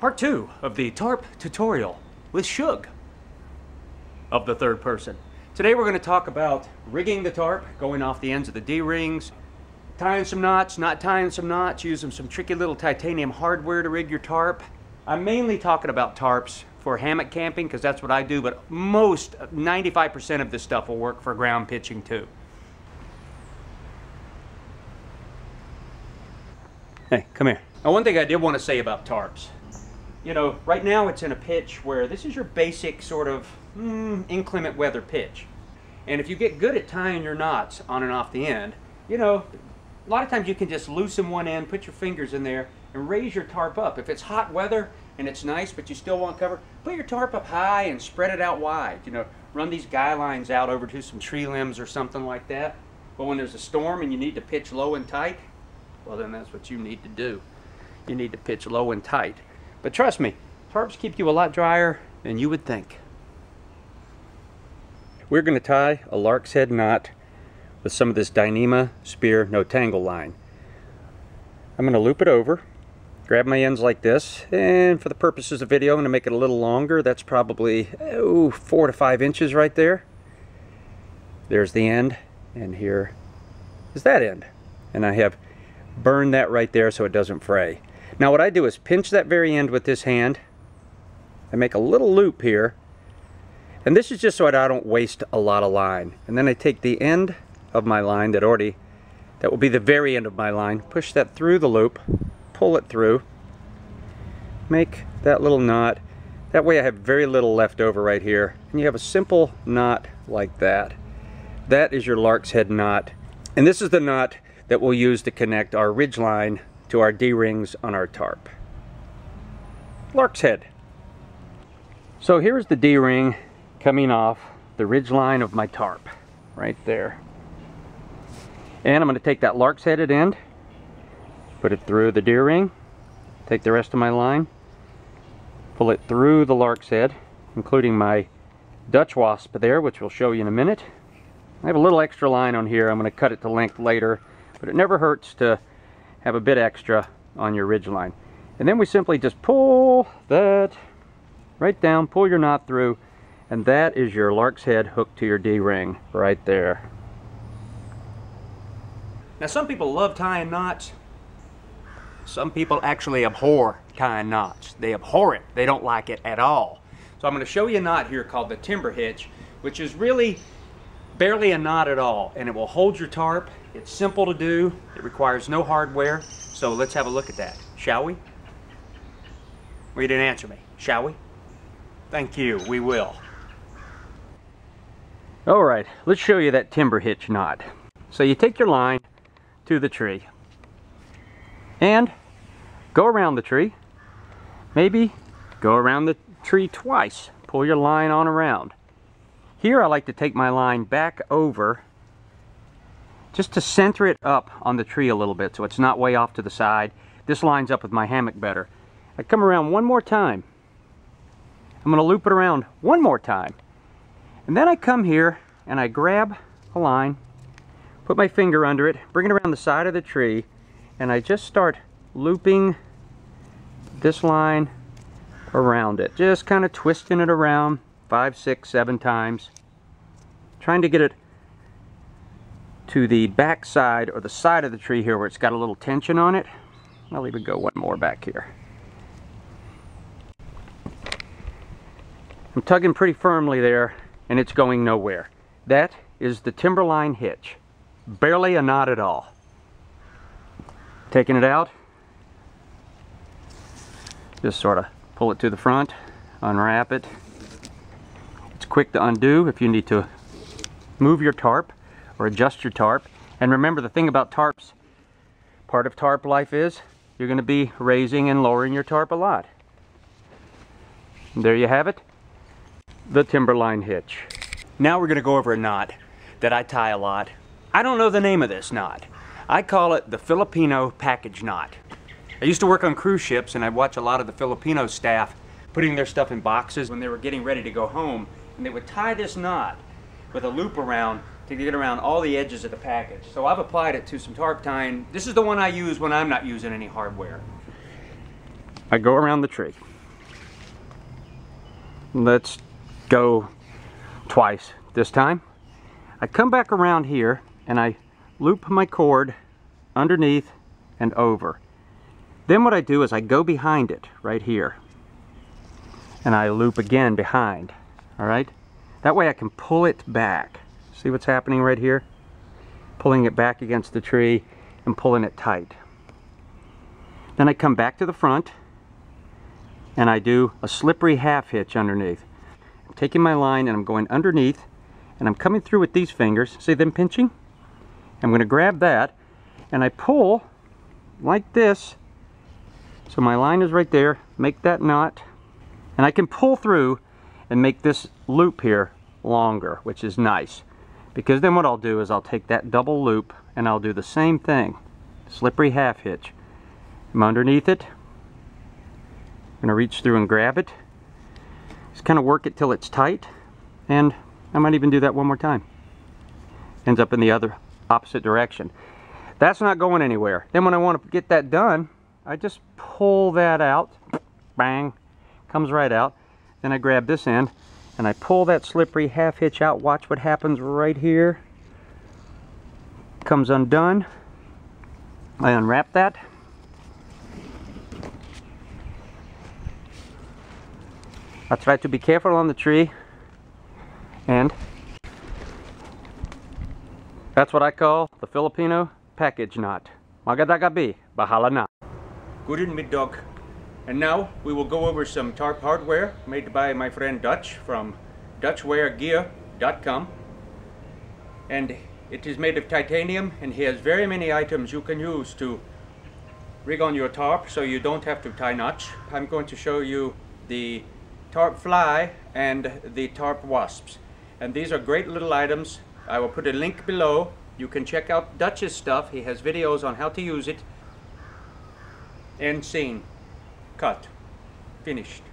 Part 2 of the tarp tutorial with Shug of the third person. Today we're going to talk about rigging the tarp, going off the ends of the D-rings, tying some knots, not tying some knots, using some tricky little titanium hardware to rig your tarp. I'm mainly talking about tarps for hammock camping because that's what I do, but 95% of this stuff will work for ground pitching too. Hey, come here. Now, one thing I did want to say about tarps. You know, right now it's in a pitch where this is your basic sort of inclement weather pitch. And if you get good at tying your knots on and off the end, you know, a lot of times you can just loosen one end, put your fingers in there, and raise your tarp up. If it's hot weather and it's nice, but you still want cover, put your tarp up high and spread it out wide. You know, run these guy lines out over to some tree limbs or something like that. But when there's a storm and you need to pitch low and tight, well, then that's what you need to do. You need to pitch low and tight. But trust me, tarps keep you a lot drier than you would think. We're going to tie a lark's head knot with some of this Dyneema Spear No Tangle line. I'm going to loop it over, grab my ends like this, and for the purposes of video, I'm going to make it a little longer. That's probably 4 to 5 inches right there. There's the end, and here is that end. And I have burned that right there so it doesn't fray. Now what I do is pinch that very end with this hand. I make a little loop here. And this is just so I don't waste a lot of line. And then I take the end of my line that will be the very end of my line, push that through the loop, pull it through, make that little knot. That way I have very little left over right here. And you have a simple knot like that. That is your lark's head knot. And this is the knot that we'll use to connect our ridge line to our D-rings on our tarp. Lark's head. So here's the D-ring coming off the ridge line of my tarp, right there. And I'm going to take that lark's headed end, put it through the D-ring, take the rest of my line, pull it through the lark's head, including my Dutch wasp there, which we'll show you in a minute. I have a little extra line on here. I'm going to cut it to length later, but it never hurts to have a bit extra on your ridge line. And then we simply just pull that right down, pull your knot through, and that is your lark's head hooked to your D-ring right there. Now some people love tying knots. Some people actually abhor tying knots. They abhor it. They don't like it at all. So I'm going to show you a knot here called the timber hitch, which is really barely a knot at all, and it will hold your tarp. It's simple to do. It requires no hardware. So let's have a look at that, shall we? Well, you didn't answer me. Shall we? Thank you. We will. All right, let's show you that timber hitch knot. So you take your line to the tree and go around the tree. Maybe go around the tree twice. Pull your line on around. Here I like to take my line back over just to center it up on the tree a little bit so it's not way off to the side. This lines up with my hammock better. I come around one more time. I'm going to loop it around one more time. And then I come here and I grab a line, put my finger under it, bring it around the side of the tree, and I just start looping this line around it. Just kind of twisting it around 5, 6, 7 times. Trying to get it to the back side or the side of the tree here where it's got a little tension on it. I'll even go one more back here. I'm tugging pretty firmly there and it's going nowhere. That is the timberline hitch. Barely a knot at all. Taking it out, just sort of pull it to the front, unwrap it. It's quick to undo if you need to move your tarp or adjust your tarp. And remember, the thing about tarps, part of tarp life is you're going to be raising and lowering your tarp a lot. And there you have it, the timberline hitch. Now we're going to go over a knot that I tie a lot. I don't know the name of this knot. I call it the Filipino package knot. I used to work on cruise ships and I'd watch a lot of the Filipino staff putting their stuff in boxes when they were getting ready to go home, and they would tie this knot with a loop around to get around all the edges of the package. So I've applied it to some tarp tying. This is the one I use when I'm not using any hardware. I go around the tree. Let's go twice this time. I come back around here and I loop my cord underneath and over. Then what I do is I go behind it right here and I loop again behind. All right, that way I can pull it back. See what's happening right here? Pulling it back against the tree and pulling it tight. Then I come back to the front and I do a slippery half hitch underneath. I'm taking my line and I'm going underneath and I'm coming through with these fingers. See them pinching? I'm going to grab that and I pull like this. So my line is right there. Make that knot. And I can pull through and make this loop here longer, which is nice. Because then what I'll do is I'll take that double loop and I'll do the same thing. Slippery half hitch. I'm underneath it. I'm going to reach through and grab it. Just kind of work it till it's tight. And I might even do that one more time. Ends up in the other opposite direction. That's not going anywhere. Then when I want to get that done, I just pull that out. Bang. Comes right out. Then I grab this end and I pull that slippery half hitch out. Watch what happens right here. Comes undone. I unwrap that. I try to be careful on the tree, and that's what I call the Filipino package knot. Magandang gabi, bahala na. Good middag. And now we will go over some tarp hardware made by my friend Dutch from DutchWareGear.com. And it is made of titanium, and he has very many items you can use to rig on your tarp so you don't have to tie knots. I'm going to show you the tarp fly and the tarp wasps. And these are great little items. I will put a link below. You can check out Dutch's stuff. He has videos on how to use it. End scene. Cut. Finished.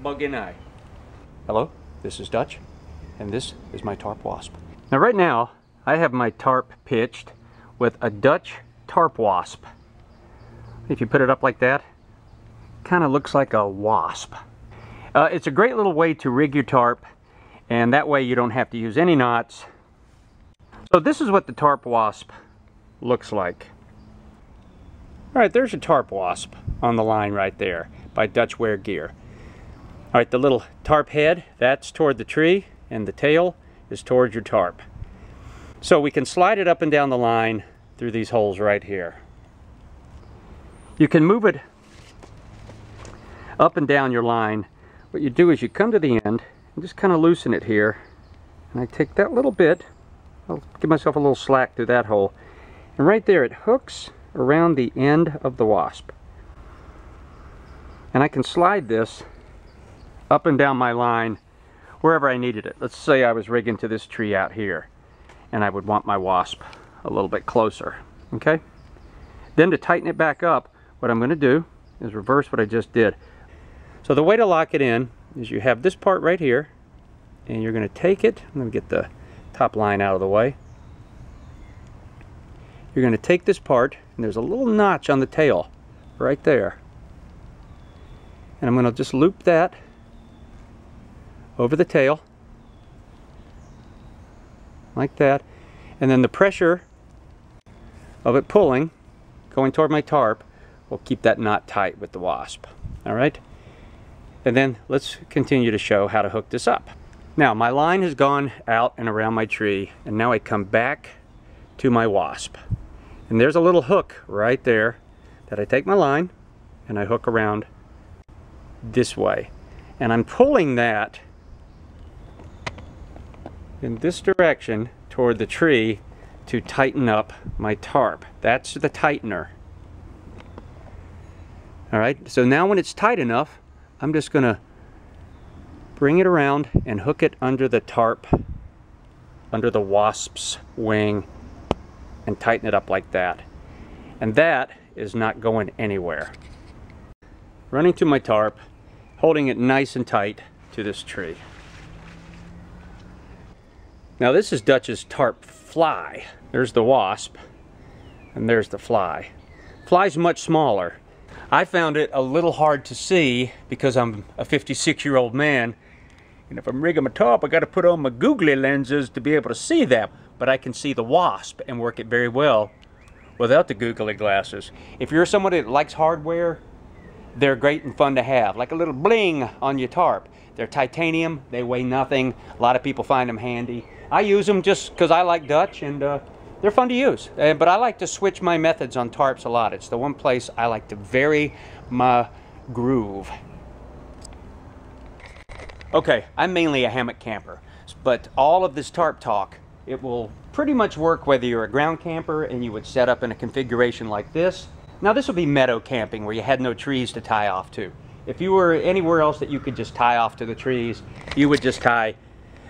Bug and eye. Hello, this is Dutch, and this is my tarp wasp. Now right now, I have my tarp pitched with a Dutch tarp wasp. If you put it up like that, kind of looks like a wasp. It's a great little way to rig your tarp, and that way you don't have to use any knots. So this is what the tarp wasp looks like. Alright, there's a tarp wasp on the line right there by Dutch Wear Gear. Alright, the little tarp head, that's toward the tree, and the tail is toward your tarp. So we can slide it up and down the line through these holes right here. You can move it up and down your line. What you do is you come to the end and just kind of loosen it here. And I take that little bit, I'll give myself a little slack through that hole. And right there it hooks around the end of the wasp. And I can slide this up and down my line wherever I needed it. Let's say I was rigging to this tree out here and I would want my wasp a little bit closer. Okay? Then to tighten it back up, what I'm going to do is reverse what I just did. So the way to lock it in is you have this part right here, and you're going to take it. I'm going to get the top line out of the way. You're going to take this part, and there's a little notch on the tail right there. And I'm going to just loop that over the tail like that, and then the pressure of it pulling going toward my tarp will keep that knot tight with the wasp. Alright? And then let's continue to show how to hook this up. Now my line has gone out and around my tree, and now I come back to my wasp. And there's a little hook right there that I take my line and I hook around this way. And I'm pulling that in this direction toward the tree to tighten up my tarp. That's the tightener. Alright, so now when it's tight enough, I'm just going to bring it around and hook it under the tarp, under the wasp's wing, and tighten it up like that. And that is not going anywhere. Running to my tarp, holding it nice and tight to this tree. Now this is Dutch's tarp fly. There's the wasp, and there's the fly. Fly's much smaller. I found it a little hard to see because I'm a 56-year-old man, and if I'm rigging my tarp, I got to put on my googly lenses to be able to see that. But I can see the wasp and work it very well without the googly glasses. If you're somebody that likes hardware, they're great and fun to have, like a little bling on your tarp. They're titanium, they weigh nothing. A lot of people find them handy. I use them just because I like Dutch, and they're fun to use. But I like to switch my methods on tarps a lot. It's the one place I like to vary my groove. Okay, I'm mainly a hammock camper, but all of this tarp talk, it will pretty much work whether you're a ground camper and you would set up in a configuration like this. Now this would be meadow camping where you had no trees to tie off to. If you were anywhere else that you could just tie off to the trees, you would just tie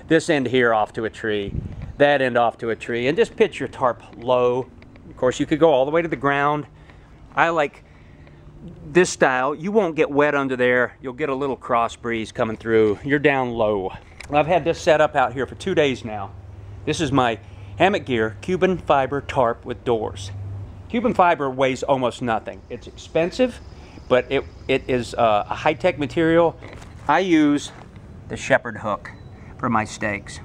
this end here off to a tree, that end off to a tree, and just pitch your tarp low. Of course, you could go all the way to the ground. I like this style. You won't get wet under there. You'll get a little cross breeze coming through. You're down low. I've had this set up out here for 2 days now. This is my Hammock Gear Cuben fiber tarp with doors. Cuben fiber weighs almost nothing. It's expensive, but it is a high-tech material. I use the Shepherd hook for my stakes.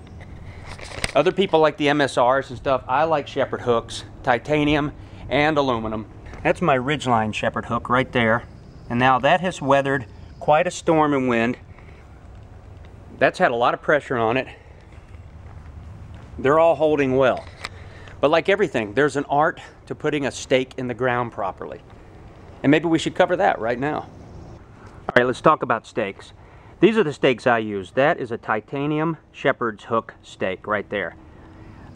Other people like the MSRs and stuff. I like Shepherd hooks, titanium and aluminum. That's my Ridgeline Shepherd hook right there. And now that has weathered quite a storm and wind. That's had a lot of pressure on it. They're all holding well. But like everything, there's an art to putting a stake in the ground properly. And maybe we should cover that right now. All right, let's talk about stakes. These are the stakes I use. That is a titanium shepherd's hook stake right there.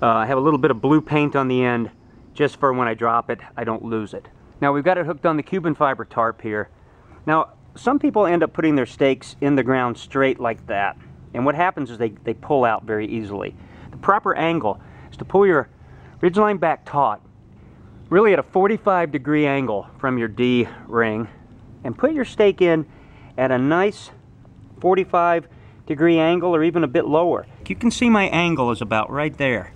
I have a little bit of blue paint on the end just for when I drop it, I don't lose it. Now we've got it hooked on the Cuben fiber tarp here. Now, some people end up putting their stakes in the ground straight like that. And what happens is they pull out very easily. The proper angle is to pull your Ridgeline back taut, really at a 45-degree angle from your D ring, and put your stake in at a nice 45-degree angle or even a bit lower. You can see my angle is about right there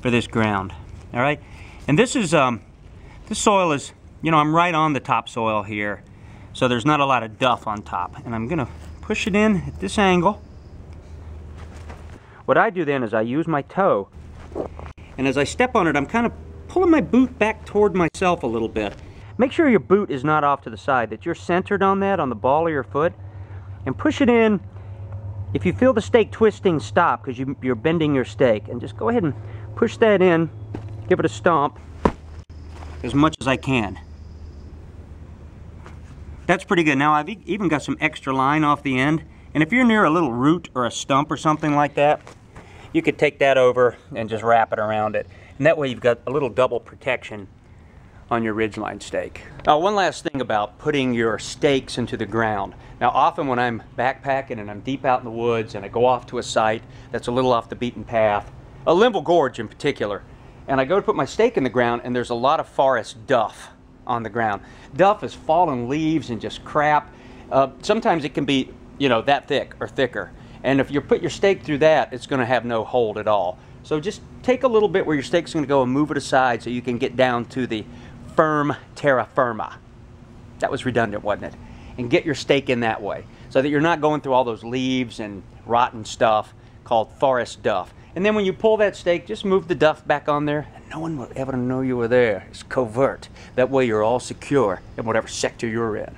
for this ground. All right, and this is this soil is, you know, I'm right on the topsoil here, so there's not a lot of duff on top, and I'm gonna push it in at this angle. What I do then is I use my toe, and as I step on it, I'm kind of pulling my boot back toward myself a little bit. Make sure your boot is not off to the side, that you're centered on that, on the ball of your foot, and push it in. If you feel the stake twisting, stop, because you're bending your stake, and just go ahead and push that in, give it a stomp as much as I can. That's pretty good. Now I've even got some extra line off the end, and if you're near a little root or a stump or something like that, you could take that over and just wrap it around it. And that way you've got a little double protection on your Ridgeline stake. Now, one last thing about putting your stakes into the ground. Now, often when I'm backpacking and I'm deep out in the woods and I go off to a site that's a little off the beaten path, a Linville Gorge in particular, and I go to put my stake in the ground and there's a lot of forest duff on the ground. Duff is fallen leaves and just crap. Sometimes it can be, you know, that thick or thicker. And if you put your stake through that, it's going to have no hold at all. So just take a little bit where your stake's going to go and move it aside so you can get down to the firm terra firma. That was redundant, wasn't it? And get your stake in that way so that you're not going through all those leaves and rotten stuff called forest duff. And then when you pull that stake, just move the duff back on there and no one will ever know you were there. It's covert. That way you're all secure in whatever sector you're in.